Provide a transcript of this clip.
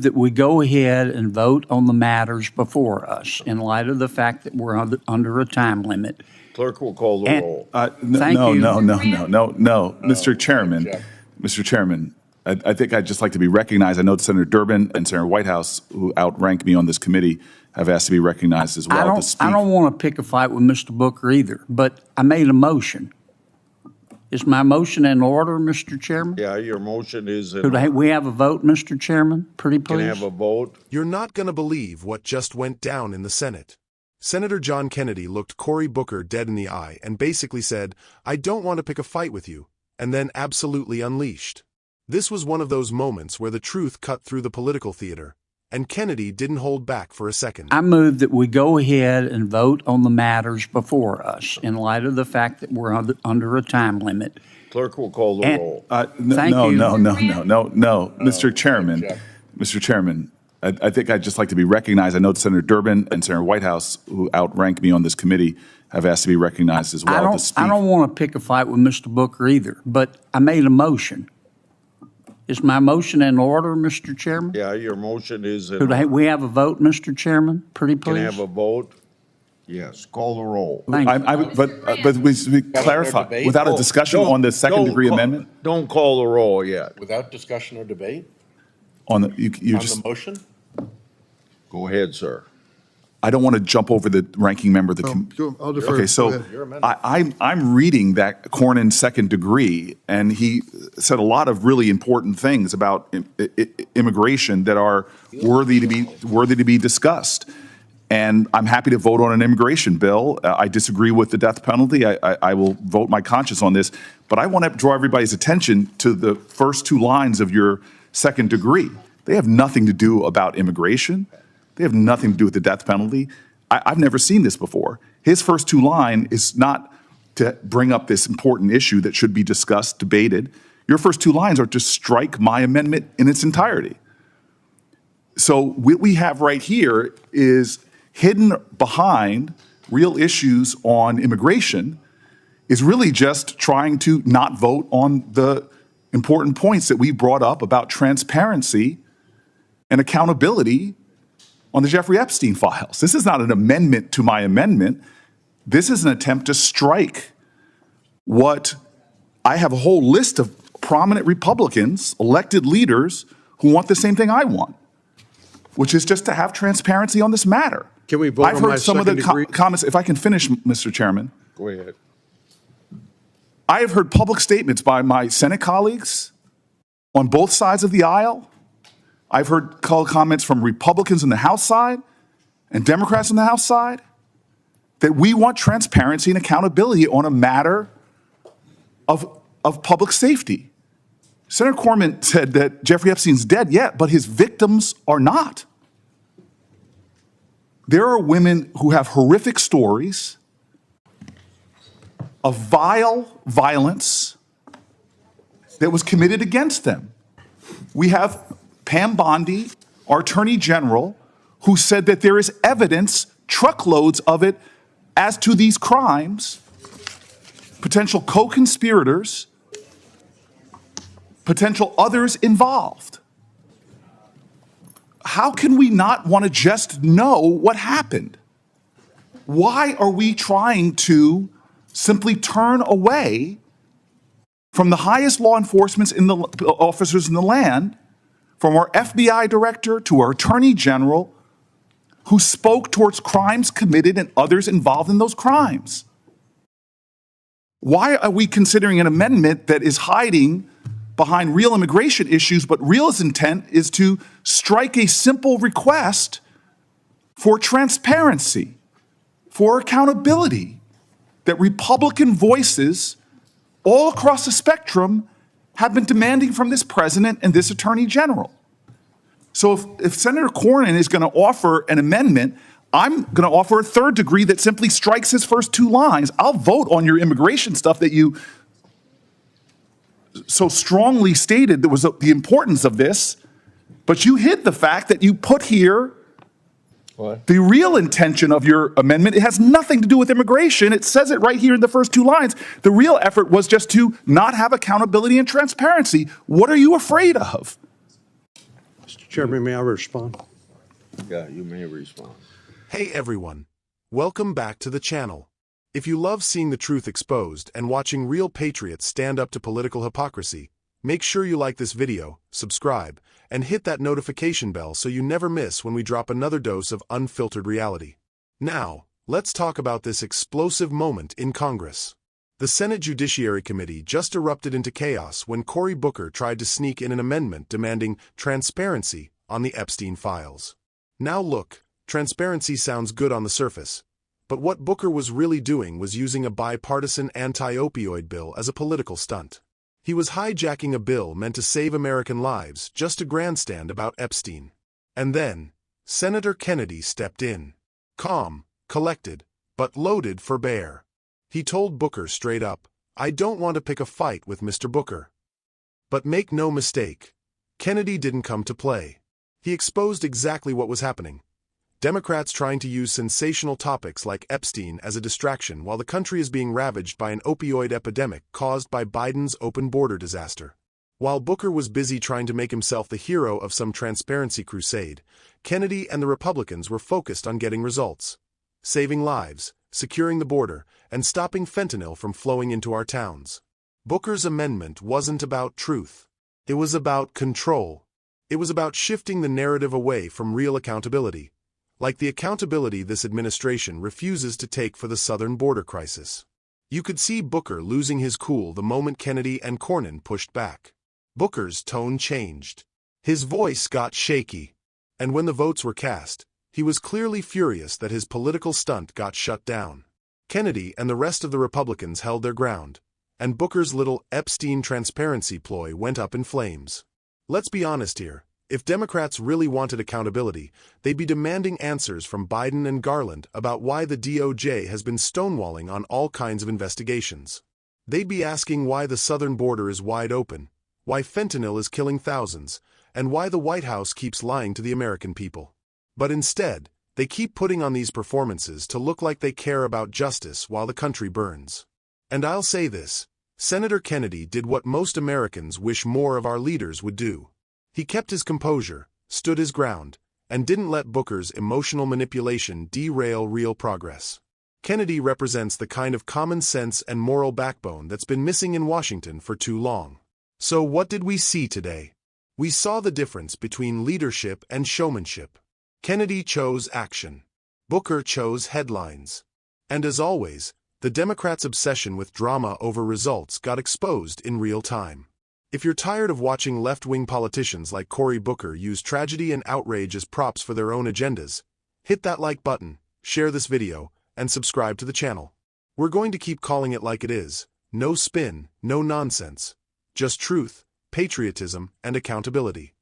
that we go ahead and vote on the matters before us in light of the fact that we're under a time limit. Clerk will call the roll. Thank you. No, Mr. Chairman. Mr. Chairman, I think I'd just like to be recognized. I know Senator Durbin and Senator Whitehouse, who outrank me on this committee, have asked to be recognized as well to speak. I don't want to pick a fight with Mr. Booker either, but I made a motion. Is my motion in order, Mr. Chairman? Yeah, your motion is in Could order. we have a vote, Mr. Chairman? Pretty Can I please. have a vote? You're not going to believe what just went down in the Senate. Senator John Kennedy looked Cory Booker dead in the eye and basically said, "I don't want to pick a fight with you," and then absolutely unleashed. This was one of those moments where the truth cut through the political theater, and Kennedy didn't hold back for a second. I move that we go ahead and vote on the matters before us in light of the fact that we're under a time limit. Clerk will call the roll. Thank you. Mr. Chairman. Mr. Chairman, I think I'd just like to be recognized. I know Senator Durbin and Senator Whitehouse, who outrank me on this committee, have asked to be recognized as well to speak. I don't want to pick a fight with Mr. Booker either, but I made a motion. Is my motion in order, Mr. Chairman? Yeah, your motion is in Could order. we have a vote, Mr. Chairman? Pretty Can please. I have a vote? Yes, call the roll. Thank you. But we clarify, debate? without a discussion on the second-degree amendment? Don't call the roll yet. Without discussion or debate On the, you on just, the motion? Go ahead, sir. I don't want to jump over the ranking member. I'll defer. Okay, so Go ahead. I'm reading that Cornyn's second degree, and he said a lot of really important things about immigration that are worthy to be discussed. And I'm happy to vote on an immigration bill. I disagree with the death penalty. I will vote my conscience on this. But I want to draw everybody's attention to the first two lines of your second degree. They have nothing to do about immigration. They have nothing to do with the death penalty. I've never seen this before. His first two line is not to bring up this important issue that should be discussed, debated. Your first two lines are to strike my amendment in its entirety. So what we have right here is hidden behind real issues on immigration is really just trying to not vote on the important points that we brought up about transparency and accountability on the Jeffrey Epstein files. This is not an amendment to my amendment. This is an attempt to strike what I have a whole list of prominent Republicans, elected leaders, who want the same thing I want, which is just to have transparency on this matter. Can we vote I've on my heard some of the second degree? comments, if I can finish, Mr. Chairman. Go ahead. I have heard public statements by my Senate colleagues on both sides of the aisle. I've heard comments from Republicans on the House side and Democrats on the House side that we want transparency and accountability on a matter of public safety. Senator Cornyn said that Jeffrey Epstein's dead yet, but his victims are not. There are women who have horrific stories of vile violence that was committed against them. We have Pam Bondi, our Attorney General, who said that there is evidence, truckloads of it, as to these crimes, potential co-conspirators, potential others involved. How can we not want to just know what happened? Why are we trying to simply turn away from the highest law enforcement officers in the land, from our FBI director to our Attorney General, who spoke towards crimes committed and others involved in those crimes? Why are we considering an amendment that is hiding behind real immigration issues, but real intent is to strike a simple request for transparency, for accountability, that Republican voices all across the spectrum have been demanding from this president and this Attorney General? So if Senator Cornyn is going to offer an amendment, I'm going to offer a third degree that simply strikes his first two lines. I'll vote on your immigration stuff that you so strongly stated there was the importance of this, but you hid the fact that you put here the real intention of your amendment. It has nothing to do with immigration. It says it right here in the first two lines. The real effort was just to not have accountability and transparency. What are you afraid of? Mr. Chairman, may I respond? Yeah, you may respond. Hey everyone, welcome back to the channel. If you love seeing the truth exposed and watching real patriots stand up to political hypocrisy, make sure you like this video, subscribe, and hit that notification bell so you never miss when we drop another dose of unfiltered reality. Now, let's talk about this explosive moment in Congress. The Senate Judiciary Committee just erupted into chaos when Cory Booker tried to sneak in an amendment demanding transparency on the Epstein files. Now look, transparency sounds good on the surface, but what Booker was really doing was using a bipartisan anti-opioid bill as a political stunt. He was hijacking a bill meant to save American lives just to grandstand about Epstein. And then, Senator Kennedy stepped in. Calm, collected, but loaded for bear. He told Booker straight up, "I don't want to pick a fight with Mr. Booker." But make no mistake, Kennedy didn't come to play. He exposed exactly what was happening. Democrats trying to use sensational topics like Epstein as a distraction while the country is being ravaged by an opioid epidemic caused by Biden's open border disaster. While Booker was busy trying to make himself the hero of some transparency crusade, Kennedy and the Republicans were focused on getting results. Saving lives, securing the border, and stopping fentanyl from flowing into our towns. Booker's amendment wasn't about truth. It was about control. It was about shifting the narrative away from real accountability, like the accountability this administration refuses to take for the southern border crisis. You could see Booker losing his cool the moment Kennedy and Cornyn pushed back. Booker's tone changed. His voice got shaky. And when the votes were cast, he was clearly furious that his political stunt got shut down. Kennedy and the rest of the Republicans held their ground, and Booker's little Epstein transparency ploy went up in flames. Let's be honest here. If Democrats really wanted accountability, they'd be demanding answers from Biden and Garland about why the DOJ has been stonewalling on all kinds of investigations. They'd be asking why the southern border is wide open, why fentanyl is killing thousands, and why the White House keeps lying to the American people. But instead, they keep putting on these performances to look like they care about justice while the country burns. And I'll say this, Senator Kennedy did what most Americans wish more of our leaders would do. He kept his composure, stood his ground, and didn't let Booker's emotional manipulation derail real progress. Kennedy represents the kind of common sense and moral backbone that's been missing in Washington for too long. So what did we see today? We saw the difference between leadership and showmanship. Kennedy chose action. Booker chose headlines. And as always, the Democrats' obsession with drama over results got exposed in real time. If you're tired of watching left-wing politicians like Cory Booker use tragedy and outrage as props for their own agendas, hit that like button, share this video, and subscribe to the channel. We're going to keep calling it like it is. No spin, no nonsense. Just truth, patriotism, and accountability.